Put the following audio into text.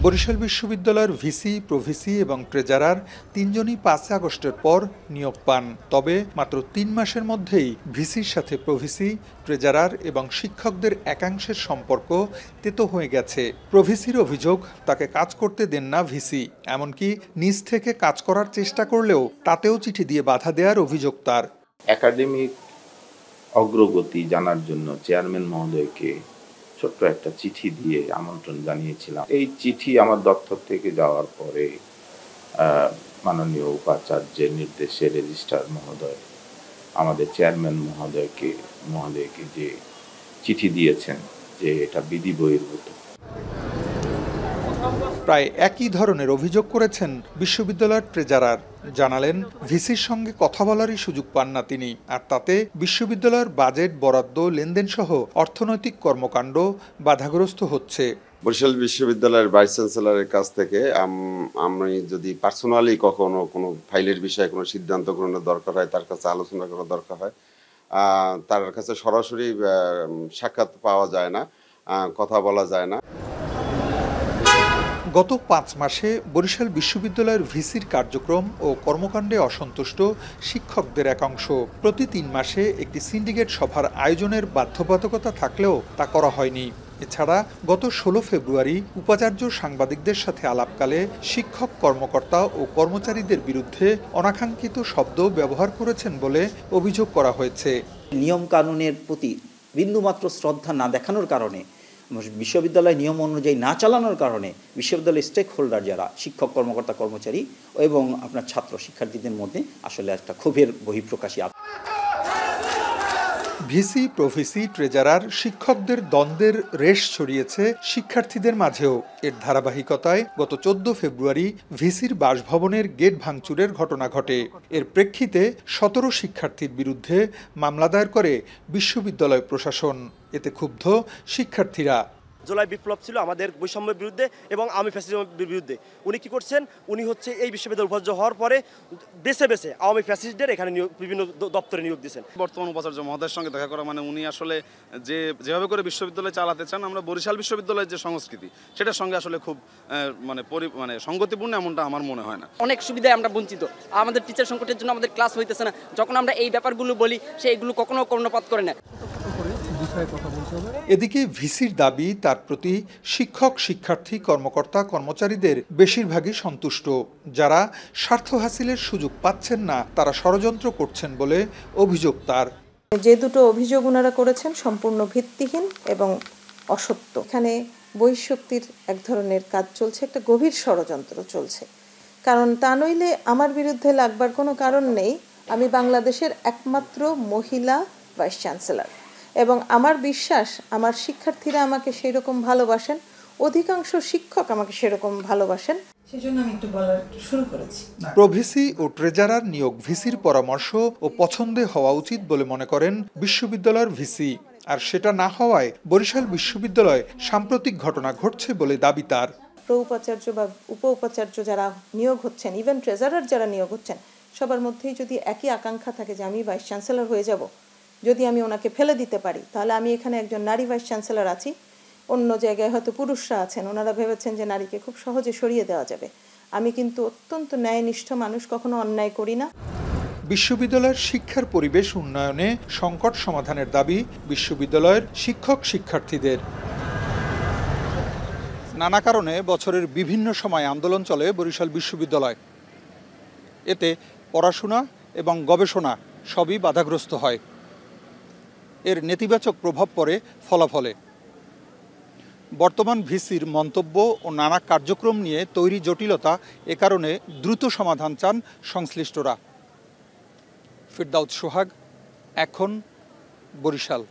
বরিশাল বিশ্ববিদ্যালয়ের VC, pro-VC এবং treasurer তিনজনই ৫ আগস্টের পর নিয়োগ পান। তবে মাত্র ৩ মাসের মধ্যেই ভিসির সাথে প্রভিসি, ট্রেজারার এবং শিক্ষকদের একাংশের সম্পর্ক তেতো হয়ে গেছে। প্রভিসির অভিযোগ, তাকে কাজ করতে দেন না ভিসি, এমনকি নিজ থেকে কাজ করার চেষ্টা করলেও তাতেও চিঠি দিয়ে বাধা দেওয়ার অভিযোগ তার। একাডেমিক অগ্রগতি জানার জন্য চেয়ারম্যান মহোদয়কে ছোট্ট একটা চিঠি দিয়ে আমন্ত্রণ জানিয়েছিলাম। এই চিঠি আমার দপ্তর থেকে যাওয়ার পরে মাননীয় উপাচার্যের নির্দেশে রেজিস্ট্রার মহোদয় আমাদের চেয়ারম্যান মহোদয়কে যে চিঠি দিয়েছেন যে এটা বিধি বহির্ভূত। প্রায় একই ধরনের অভিযোগ করেছেন বিশ্ববিদ্যালয়ের ট্রেজারার। জানালেন, ভিসির সঙ্গে কথা বলারই সুযোগ পান না তিনি, আর তাতে বিশ্ববিদ্যালয়ের বাজেট বরাদ্দ, লেনদেন সহ অর্থনৈতিক কর্মকাণ্ড বাধাগ্রস্ত হচ্ছে। বরিশাল বিশ্ববিদ্যালয়ের ভাইস চ্যান্সেলরের কাছ থেকে আমি যদি পার্সোনালি কখনো কোনো ফাইলের বিষয়ে কোনো সিদ্ধান্ত গ্রহণের দরকার হয়, তার কাছে আলোচনা করার দরকার হয়, তার কাছে সরাসরি সাক্ষাৎ পাওয়া যায় না, কথা বলা যায় না। গত ৫ মাসে বরিশাল বিশ্ববিদ্যালয়ের ভিসির কার্যক্রম ও কর্মকাণ্ডে অসন্তুষ্ট শিক্ষকদের একাংশ। প্রতি ৩ মাসে একটি সিন্ডিকেট সভার আয়োজনের বাধ্যবাধকতা থাকলেও তা করা হয়নি। এছাড়া গত ১৬ ফেব্রুয়ারি উপাচার্য সাংবাদিকদের সাথে আলাপকালে শিক্ষক, কর্মকর্তা ও কর্মচারীদের বিরুদ্ধে অনাকাঙ্ক্ষিত শব্দ ব্যবহার করেছেন বলে অভিযোগ করা হয়েছে। নিয়ম কানুনের প্রতি বিন্দুমাত্র শ্রদ্ধা না দেখানোর কারণে, বিশ্ববিদ্যালয় নিয়ম অনুযায়ী না চালানোর কারণে বিশ্ববিদ্যালয়ের স্টেক হোল্ডার যারা শিক্ষক, কর্মকর্তা, কর্মচারী এবং আপনার ছাত্র শিক্ষার্থীদের মধ্যে আসলে একটা ক্ষোভের বহিঃপ্রকাশই। ভিসি, প্রভিসি, ট্রেজারার শিক্ষকদের দ্বন্দ্বের রেশ ছড়িয়েছে শিক্ষার্থীদের মাঝেও। এর ধারাবাহিকতায় গত ১৪ ফেব্রুয়ারি ভিসির বাসভবনের গেট ভাঙচুরের ঘটনা ঘটে। এর প্রেক্ষিতে ১৭ শিক্ষার্থীর বিরুদ্ধে মামলা দায়ের করে বিশ্ববিদ্যালয় প্রশাসন। এতে ক্ষুব্ধ শিক্ষার্থীরা। জুলাই বিপ্লব ছিল আমাদের বৈষম্যের বিরুদ্ধে এবং আওয়ামী ফ্যাসিজমের বিরুদ্ধে। উনি কি করছেন, উনি হচ্ছে এই বিশ্ববিদ্যালয় উপাচার্য হওয়ার পরে বেছে বেছে আওয়ামী ফ্যাসিস্টদের এখানে বিভিন্ন দপ্তরে নিয়োগ দিয়েছেন। বর্তমান উপাচার্য মহোদয়ের সঙ্গে দেখা করা মানে উনি আসলে যেভাবে করে বিশ্ববিদ্যালয় চালাতে চান, আমরা বরিশাল বিশ্ববিদ্যালয়ের যে সংস্কৃতি সেটার সঙ্গে আসলে খুব সঙ্গতিপূর্ণ এমনটা আমার মনে হয় না। অনেক সুবিধায় আমরা বঞ্চিত। আমাদের টিচার সংকটের জন্য আমাদের ক্লাস হইতেছে না। যখন আমরা এই ব্যাপারগুলো বলি, সে এগুলো কখনো কর্ণপাত করে না। এদিকে ভিসির দাবি, তার প্রতি শিক্ষক, শিক্ষার্থী, কর্মকর্তা, কর্মচারীদের বেশিরভাগই সন্তুষ্ট। যারা স্বার্থ হাসিলের সুযোগ পাচ্ছেন না, তারা ষড়যন্ত্র করছেন বলে অভিযোগ তার। যে দুটো অভিযোগ ওনারা করেছেন সম্পূর্ণ ভিত্তিহীন এবং অসত্য। এখানে বহিঃশক্তির এক ধরনের কাজ চলছে, একটা গভীর ষড়যন্ত্র চলছে। কারণ তা নইলে আমার বিরুদ্ধে লাগবার কোনো কারণ নেই। আমি বাংলাদেশের একমাত্র মহিলা ভাইস চ্যান্সেলর এবং আমার বিশ্বাস আমার শিক্ষার্থীরা আমাকে সেই রকম ভালোবাসেন, অধিকাংশ শিক্ষক আমাকে সেরকম ভালোবাসেন। সেজন্য আমি একটু বলার শুরু করেছি। প্রভিসি ও ট্রেজারার নিয়োগ ভিসির পরামর্শ ও পছন্দে হওয়া উচিত বলে মনে করেন বিশ্ববিদ্যালয়ের ভিসি। আর সেটা না হওয়ায় বরিশাল বিশ্ববিদ্যালয়ে সাম্প্রতিক ঘটনা ঘটছে বলে দাবি তার। উপাচার্য বা উপ উপাচার্য যারা নিয়োগ হচ্ছেন, ইভেন ট্রেজারার যারা নিয়োগ হচ্ছেন, সবার মধ্যেই যদি একই আকাঙ্ক্ষা থাকে যে আমি ভাইস চ্যান্সেলর হয়ে যাব, যদি আমি ওনাকে ফেলে দিতে পারি, তাহলে আমি এখানে একজন নারী ভাইস চ্যান্সেলর আছি, অন্য জায়গায় হয়তো পুরুষরা আছেন, ওনারা ভেবেছেন যে নারীকে খুব সহজে সরিয়ে দেওয়া যাবে। আমি কিন্তু অত্যন্ত ন্যায়নিষ্ঠ মানুষ, কখনো অন্যায় করি না। বিশ্ববিদ্যালয়ের শিক্ষার পরিবেশ উন্নয়নে সংকট সমাধানের দাবি বিশ্ববিদ্যালয়ের শিক্ষক, শিক্ষার্থীদের। নানা কারণে বছরের বিভিন্ন সময় আন্দোলন চলে বরিশাল বিশ্ববিদ্যালয়। এতে পড়াশোনা এবং গবেষণা সবই বাধাগ্রস্ত হয়। এর নেতিবাচক প্রভাব পড়ে ফলাফলে। বর্তমান ভিসির মন্তব্য ও নানা কার্যক্রম নিয়ে তৈরি জটিলতা, এ কারণে দ্রুত সমাধান চান সংশ্লিষ্টরা। ফিরদাউস সোহাগ, এখন, বরিশাল।